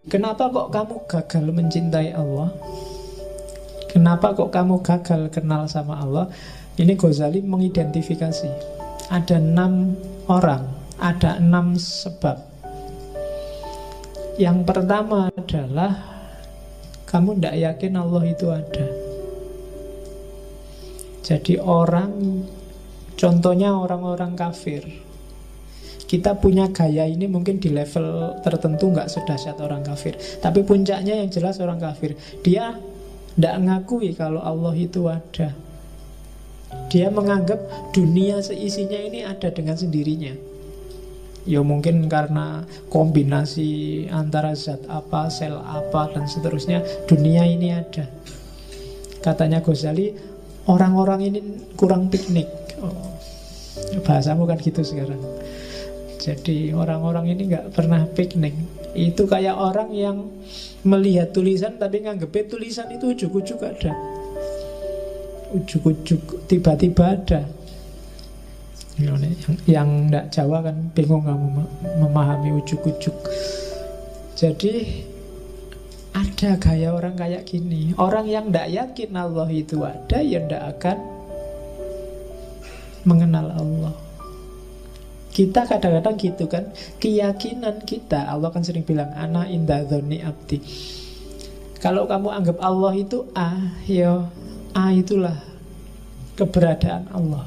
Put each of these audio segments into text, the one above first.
kenapa kok kamu gagal mencintai Allah? Kenapa kok kamu gagal kenal sama Allah? Ini Ghazali mengidentifikasi. Ada 6 orang, ada 6 sebab. Yang pertama adalah kamu tidak yakin Allah itu ada. Jadi contohnya orang-orang kafir. Kita punya gaya ini mungkin di level tertentu nggak sedahsyat orang kafir. Tapi puncaknya yang jelas orang kafir. Dia tidak ngakui kalau Allah itu ada. Dia menganggap dunia seisinya ini ada dengan sendirinya. Ya mungkin karena kombinasi antara zat apa, sel apa, dan seterusnya, dunia ini ada. Katanya Ghazali, orang-orang ini kurang piknik. Bahasamu kan gitu sekarang. Jadi orang-orang ini nggak pernah piknik. Itu kayak orang yang melihat tulisan tapi nganggepnya tulisan itu ujuk-ujuk ada. Ujuk-ujuk tiba-tiba ada. Yang nggak Jawa kan bingung kamu memahami ujuk-ujuk. Jadi ada gaya orang kayak gini. Orang yang nggak yakin Allah itu ada, ya nggak akan mengenal Allah. Kita kadang-kadang gitu kan. Keyakinan kita, Allah kan sering bilang ana inda dzanni abdi. Kalau kamu anggap Allah itu A, ya A itulah keberadaan Allah.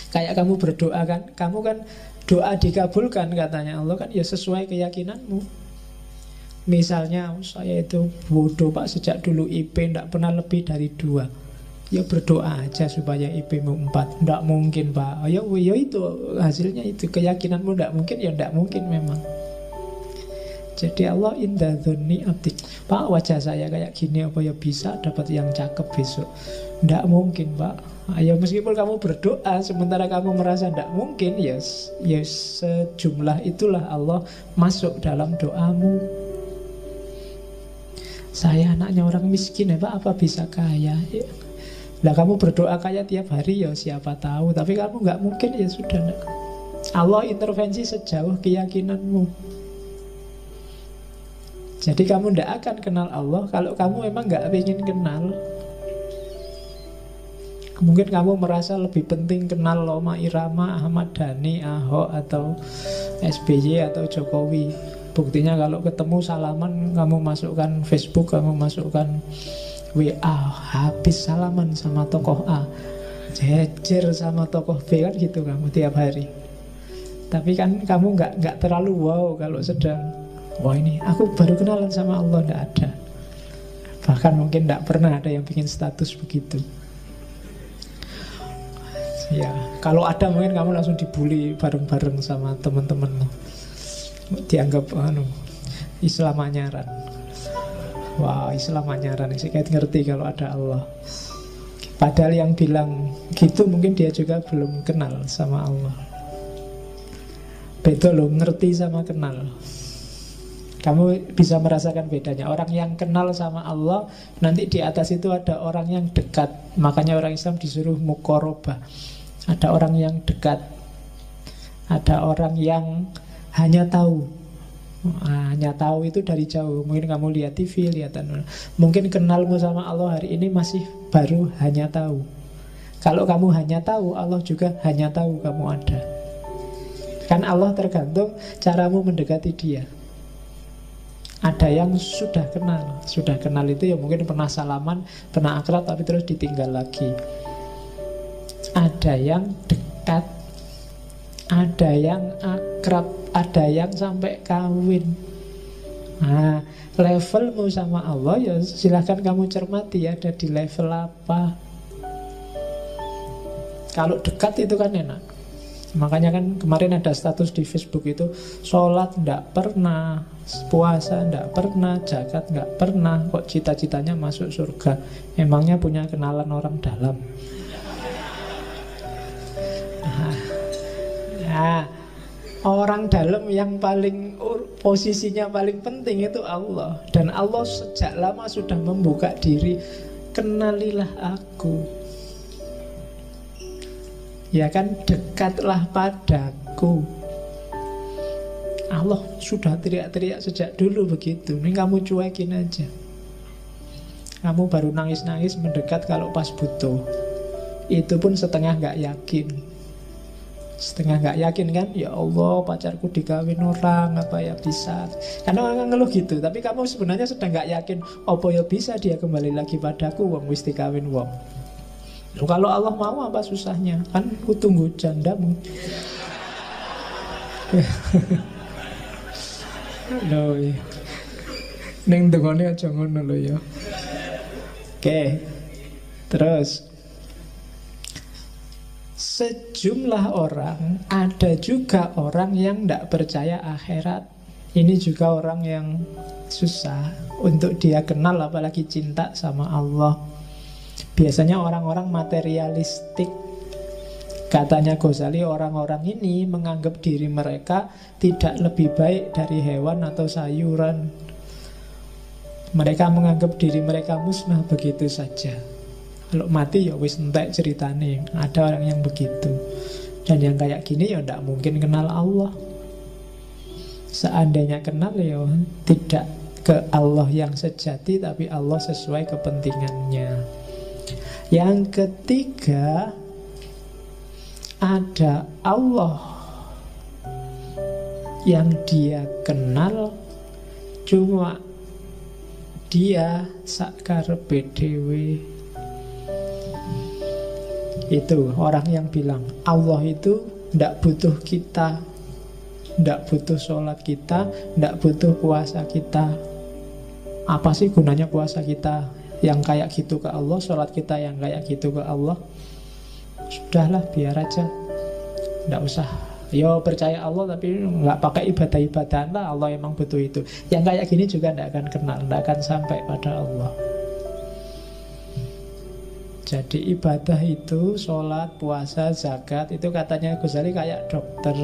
Kayak kamu berdoa kan, kamu kan doa dikabulkan katanya Allah kan, ya sesuai keyakinanmu. Misalnya saya itu bodoh Pak, sejak dulu IP tidak pernah lebih dari 2. Ya berdoa aja supaya IP-mu 4. Tidak mungkin Pak. Ya itu hasilnya itu. Keyakinanmu tidak mungkin, ya tidak mungkin memang. Jadi Allah inda dzanni abdi. Pak, wajah saya kayak gini, apa ya bisa dapat yang cakep besok? Tidak mungkin Pak. Ayo, meskipun kamu berdoa sementara kamu merasa tidak mungkin, ya sejumlah itulah Allah masuk dalam doamu. Saya anaknya orang miskin ya Pak, apa bisa kaya? Ya. Lah kamu berdoa kaya tiap hari, ya siapa tahu. Tapi kamu nggak mungkin, ya sudah enggak. Allah intervensi sejauh keyakinanmu. Jadi kamu tidak akan kenal Allah kalau kamu memang nggak ingin kenal. Mungkin kamu merasa lebih penting kenal Rhoma Irama, Ahmad Dhani, Ahok, atau SBY atau Jokowi. Buktinya kalau ketemu salaman, kamu masukkan Facebook, kamu masukkan WA, habis salaman sama tokoh A, jejer sama tokoh B, kan gitu kamu tiap hari. Tapi kan kamu nggak terlalu wow kalau sedang, wah ini aku baru kenalan sama Allah, nggak ada. Bahkan mungkin nggak pernah ada yang bikin status begitu. Ya, kalau ada mungkin kamu langsung dibully bareng-bareng sama teman-temanmu. Dianggap Islam anyaran. Wah, Islam anyaran sih, kayak ngerti kalau ada Allah. Padahal yang bilang gitu mungkin dia juga belum kenal sama Allah. Beda loh, ngerti sama kenal. Kamu bisa merasakan bedanya. Orang yang kenal sama Allah, nanti di atas itu ada orang yang dekat. Makanya orang Islam disuruh muqarabah. Ada orang yang dekat, ada orang yang hanya tahu. Hanya tahu itu dari jauh. Mungkin kamu lihat TV, mungkin kenalmu sama Allah hari ini masih baru hanya tahu. Kalau kamu hanya tahu, Allah juga hanya tahu kamu ada. Kan Allah tergantung caramu mendekati Dia. Ada yang sudah kenal. Sudah kenal itu ya mungkin pernah salaman, pernah akrab, tapi terus ditinggal lagi. Ada yang dekat, ada yang akrab, ada yang sampai kawin. Nah, levelmu sama Allah ya silahkan kamu cermati, ada di level apa. Kalau dekat itu kan enak. Makanya kan kemarin ada status di Facebook itu, sholat nggak pernah, puasa nggak pernah, zakat nggak pernah, kok cita-citanya masuk surga. Emangnya punya kenalan orang dalam? Nah, orang dalam yang paling posisinya paling penting itu Allah. Dan Allah sejak lama sudah membuka diri, kenalilah aku. Ya kan, dekatlah padaku. Allah sudah teriak-teriak sejak dulu begitu. Ini kamu cuekin aja. Kamu baru nangis-nangis mendekat kalau pas butuh. Itu pun setengah gak yakin. Setengah gak yakin kan, ya Allah pacarku dikawin orang, apa ya bisa. Karena orang ngeluh gitu. Tapi kamu sebenarnya sedang gak yakin, apa ya bisa dia kembali lagi padaku, wong wis dikawin wong. Loh, kalau Allah mau apa susahnya? Kan ku tunggu jandamu. Loh, ning dengone aja ngono lho ya. Oke. Terus sejumlah orang, ada juga orang yang tidak percaya akhirat. Ini juga orang yang susah untuk dia kenal, apalagi cinta sama Allah. Biasanya orang-orang materialistik. Katanya Ghazali, orang-orang ini menganggap diri mereka tidak lebih baik dari hewan atau sayuran. Mereka menganggap diri mereka musnah begitu saja. Kalau mati ya wis entek ceritane. Ada orang yang begitu. Dan yang kayak gini ya tidak mungkin kenal Allah. Seandainya kenal ya tidak ke Allah yang sejati, tapi Allah sesuai kepentingannya. Yang ketiga, ada Allah yang dia kenal, cuma dia sakarepe dhewe. Itu orang yang bilang Allah itu tidak butuh kita, tidak butuh sholat kita, tidak butuh puasa kita. Apa sih gunanya puasa kita yang kayak gitu ke Allah, sholat kita yang kayak gitu ke Allah? Sudahlah, biar aja, tidak usah. Yo percaya Allah tapi nggak pakai ibadah-ibadahan lah. Allah emang butuh itu. Yang kayak gini juga tidak akan kenal, tidak akan sampai pada Allah. Jadi ibadah itu, sholat, puasa, zakat, itu katanya Ghazali kayak dokter.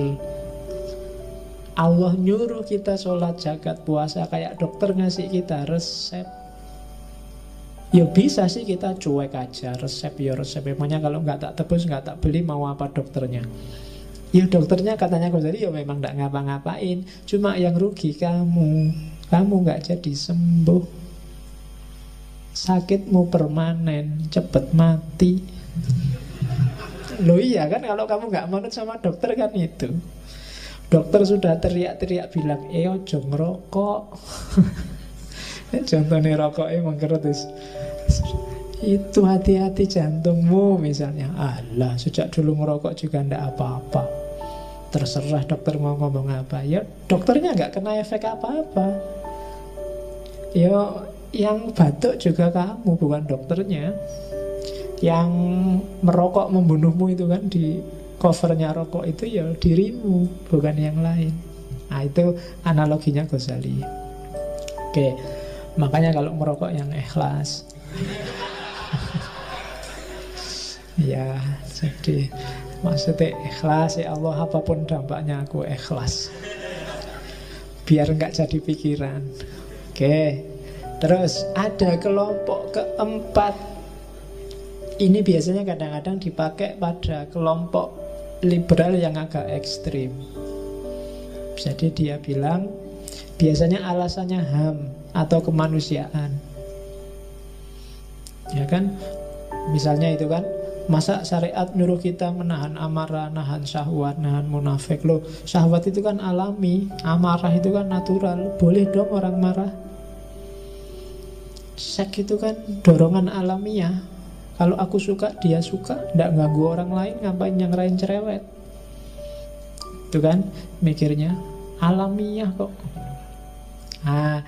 Allah nyuruh kita sholat, zakat, puasa, kayak dokter ngasih kita resep. Ya bisa sih kita cuek aja, resep ya resep. Emangnya kalau nggak tak tebus, nggak tak beli, mau apa dokternya? Ya dokternya katanya Ghazali ya memang nggak ngapa-ngapain. Cuma yang rugi kamu nggak jadi sembuh. Sakitmu permanen, cepet mati. Loh iya kan, kalau kamu nggak manut sama dokter kan itu. Dokter sudah teriak-teriak bilang, ojo ngerokok. Contohnya rokok emang kerotis. Itu hati-hati jantungmu misalnya. Alah, sejak dulu ngerokok juga ndak apa-apa. Terserah dokter mau ngomong apa. Ya dokternya nggak kena efek apa-apa. Ya yang batuk juga kamu, bukan dokternya. Yang merokok membunuhmu itu kan, di covernya rokok itu ya dirimu, bukan yang lain. Nah itu analoginya Ghazali. Oke, makanya kalau merokok yang ikhlas. Ya, jadi maksudnya ikhlas, ya Allah apapun dampaknya aku ikhlas. Biar nggak jadi pikiran. Oke. Terus ada kelompok keempat. Ini biasanya kadang-kadang dipakai pada kelompok liberal yang agak ekstrim. Jadi dia bilang biasanya alasannya HAM atau kemanusiaan. Ya kan? Misalnya itu kan, masa syariat nyuruh kita menahan amarah, nahan syahwat, nahan munafik. Loh, syahwat itu kan alami, amarah itu kan natural. Boleh dong orang marah. Seks itu kan dorongan alamiah. Kalau aku suka, dia suka, tidak ganggu orang lain, ngapain yang lain cerewet. Itu kan mikirnya alamiah kok. Nah,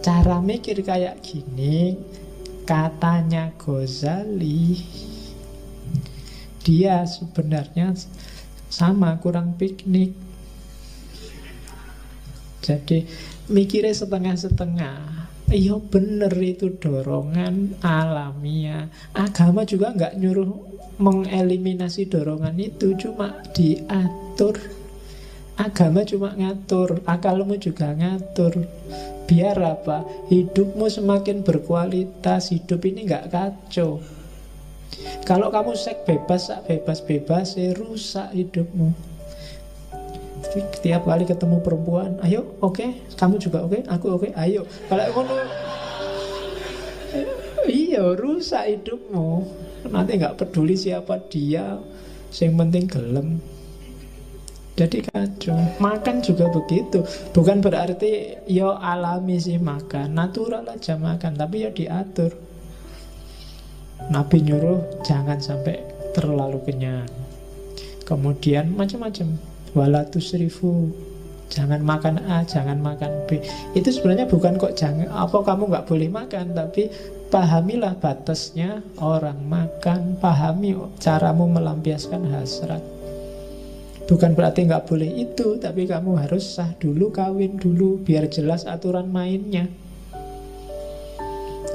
cara mikir kayak gini, katanya Ghazali, dia sebenarnya sama, kurang piknik. Jadi mikirnya setengah-setengah. Iya bener, itu dorongan alamiah. Agama juga nggak nyuruh mengeliminasi dorongan itu, cuma diatur. Agama cuma ngatur, akalmu juga ngatur. Biar apa? Hidupmu semakin berkualitas, hidup ini nggak kacau. Kalau kamu seks bebas rusak hidupmu. Tiap kali ketemu perempuan, ayo, oke, kamu juga oke, aku oke, ayo. Kalau ngono, iya, rusak hidupmu. Nanti nggak peduli siapa dia, yang penting gelem. Jadi kacau. Makan juga begitu. Bukan berarti yo alami sih makan, natural aja makan, tapi ya diatur. Nabi nyuruh jangan sampai terlalu kenyang. Kemudian macam-macam. Wala tusrifu, jangan makan A, jangan makan B. Itu sebenarnya bukan kok jangan apa kamu nggak boleh makan, tapi pahamilah batasnya orang makan, pahami caramu melampiaskan hasrat. Bukan berarti nggak boleh itu, tapi kamu harus sah dulu, kawin dulu, biar jelas aturan mainnya.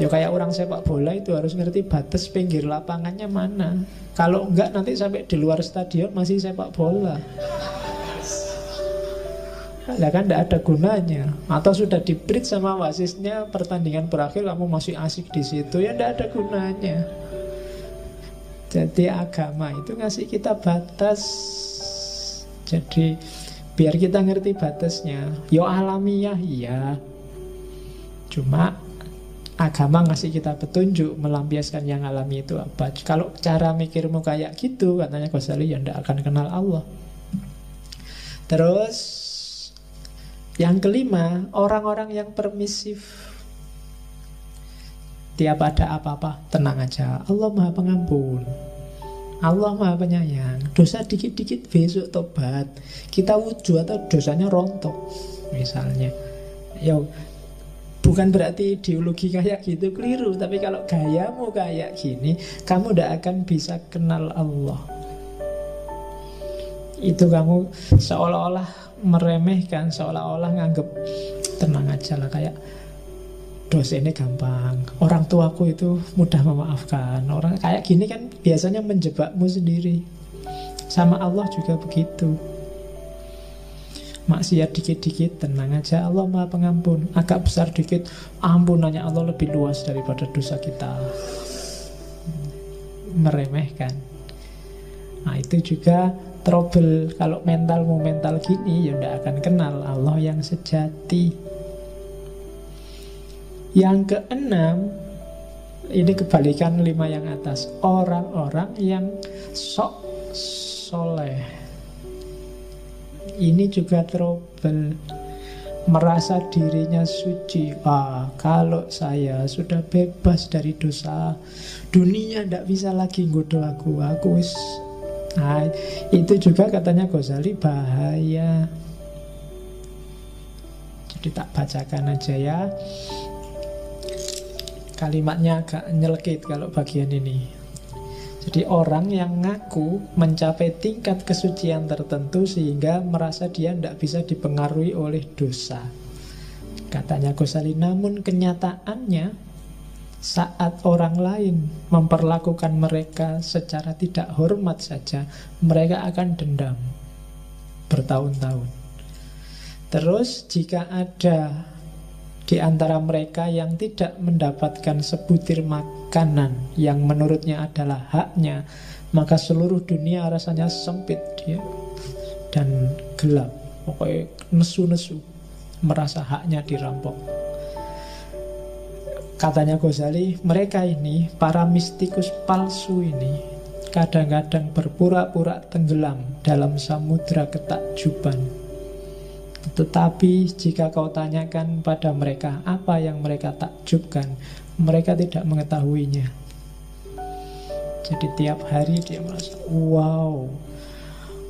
Ya kayak orang sepak bola itu harus ngerti batas pinggir lapangannya mana. Kalau enggak nanti sampai di luar stadion masih sepak bola. Lah kan tidak ada gunanya. Atau sudah di-bridge sama wasitnya, pertandingan berakhir kamu masih asik di situ, ya tidak ada gunanya. Jadi agama itu ngasih kita batas. Jadi biar kita ngerti batasnya. Yo alamiah iya. Cuma agama ngasih kita petunjuk melampiaskan yang alami itu apa. Kalau cara mikirmu kayak gitu, katanya Ghazali, ya tidak akan kenal Allah. Terus yang kelima, orang-orang yang permisif. Tiap ada apa-apa, tenang aja, Allah Maha Pengampun, Allah Maha Penyayang. Dosa dikit-dikit besok tobat, kita wujud atau dosanya rontok misalnya. Ya, bukan berarti ideologi kayak gitu keliru, tapi kalau gayamu kayak gini, kamu tidak akan bisa kenal Allah. Itu kamu seolah-olah meremehkan, seolah-olah nganggep tenang aja lah, kayak dosa ini gampang, orang tuaku itu mudah memaafkan. Orang kayak gini kan biasanya menjebakmu sendiri. Sama Allah juga begitu. Maksiat dikit-dikit, tenang aja, Allah Maha Pengampun. Agak besar dikit, ampunannya Allah lebih luas daripada dosa kita. Meremehkan. Nah itu juga trouble. Kalau mentalmu mental gini, ya tidak akan kenal Allah yang sejati. Yang keenam, ini kebalikan 5 yang atas. Orang-orang yang sok soleh. Ini juga trouble. Merasa dirinya suci. Kalau saya sudah bebas dari dosa, dunia tidak bisa lagi nggoda aku wis. Nah, itu juga katanya Ghazali bahaya. Jadi tak bacakan aja ya. Kalimatnya agak nyelekit kalau bagian ini. Jadi orang yang ngaku mencapai tingkat kesucian tertentu sehingga merasa dia tidak bisa dipengaruhi oleh dosa. Katanya Ghazali, namun kenyataannya saat orang lain memperlakukan mereka secara tidak hormat saja, mereka akan dendam bertahun-tahun. Terus jika ada di antara mereka yang tidak mendapatkan sebutir makanan yang menurutnya adalah haknya, maka seluruh dunia rasanya sempit dia dan gelap. Pokoknya nesu-nesu, merasa haknya dirampok. Katanya Ghazali, mereka ini, para mistikus palsu ini, kadang-kadang berpura-pura tenggelam dalam samudra ketakjuban. Tetapi jika kau tanyakan pada mereka apa yang mereka takjubkan, mereka tidak mengetahuinya. Jadi tiap hari dia merasa, wow,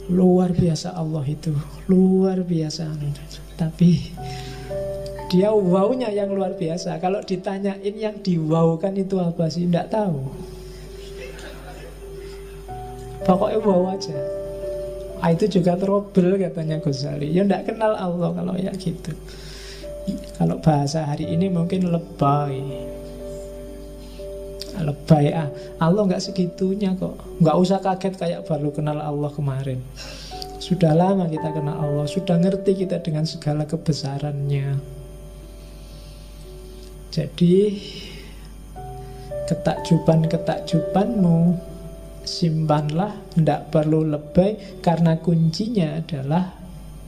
luar biasa Allah itu, luar biasa. Tapi dia wow-nya yang luar biasa. Kalau ditanyain yang di-wow-kan itu apa sih, tidak tahu. Pokoknya wow aja. Itu juga trouble katanya Ghazali. Ya tidak kenal Allah kalau ya gitu. Kalau bahasa hari ini mungkin lebay. Lebay Allah nggak segitunya kok. Nggak usah kaget kayak baru kenal Allah kemarin. Sudah lama kita kenal Allah, sudah ngerti kita dengan segala kebesarannya. Jadi ketakjuban-ketakjubanmu simpanlah, tidak perlu lebay, karena kuncinya adalah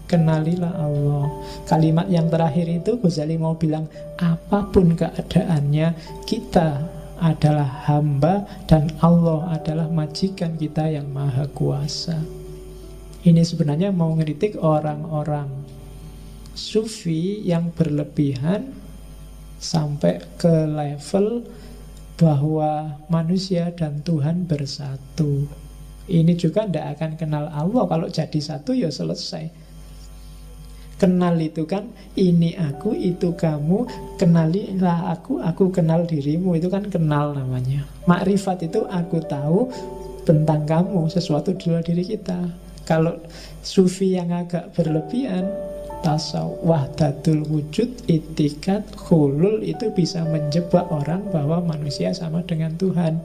kenalilah Allah. Kalimat yang terakhir itu Ghazali mau bilang, apapun keadaannya, kita adalah hamba dan Allah adalah majikan kita yang maha kuasa. Ini sebenarnya mau ngeritik orang-orang sufi yang berlebihan sampai ke level bahwa manusia dan Tuhan bersatu. Ini juga tidak akan kenal Allah. Kalau jadi satu ya selesai. Kenal itu kan, ini aku, itu kamu, kenalilah aku kenal dirimu. Itu kan kenal namanya. Makrifat itu aku tahu tentang kamu, sesuatu di luar diri kita. Kalau sufi yang agak berlebihan, tasawuf, wahdatul wujud, itikat, khulul, itu bisa menjebak orang bahwa manusia sama dengan Tuhan.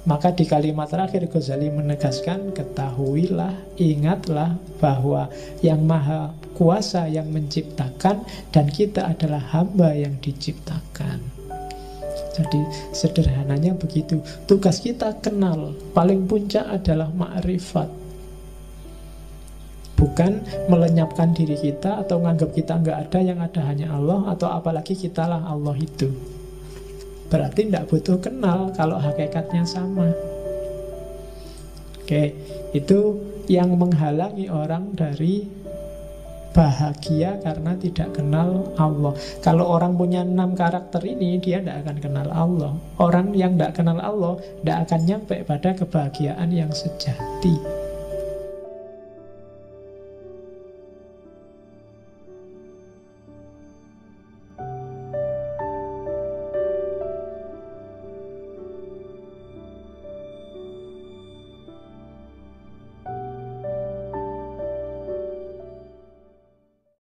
Maka di kalimat terakhir Ghazali menegaskan, ketahuilah, ingatlah bahwa yang maha kuasa yang menciptakan dan kita adalah hamba yang diciptakan. Jadi sederhananya begitu. Tugas kita kenal, paling puncak adalah makrifat. Bukan melenyapkan diri kita atau menganggap kita nggak ada, yang ada hanya Allah, atau apalagi kitalah Allah itu. Berarti tidak butuh kenal kalau hakikatnya sama. Oke, itu yang menghalangi orang dari bahagia karena tidak kenal Allah. Kalau orang punya 6 karakter ini, dia tidak akan kenal Allah. Orang yang tidak kenal Allah tidak akan nyampe pada kebahagiaan yang sejati.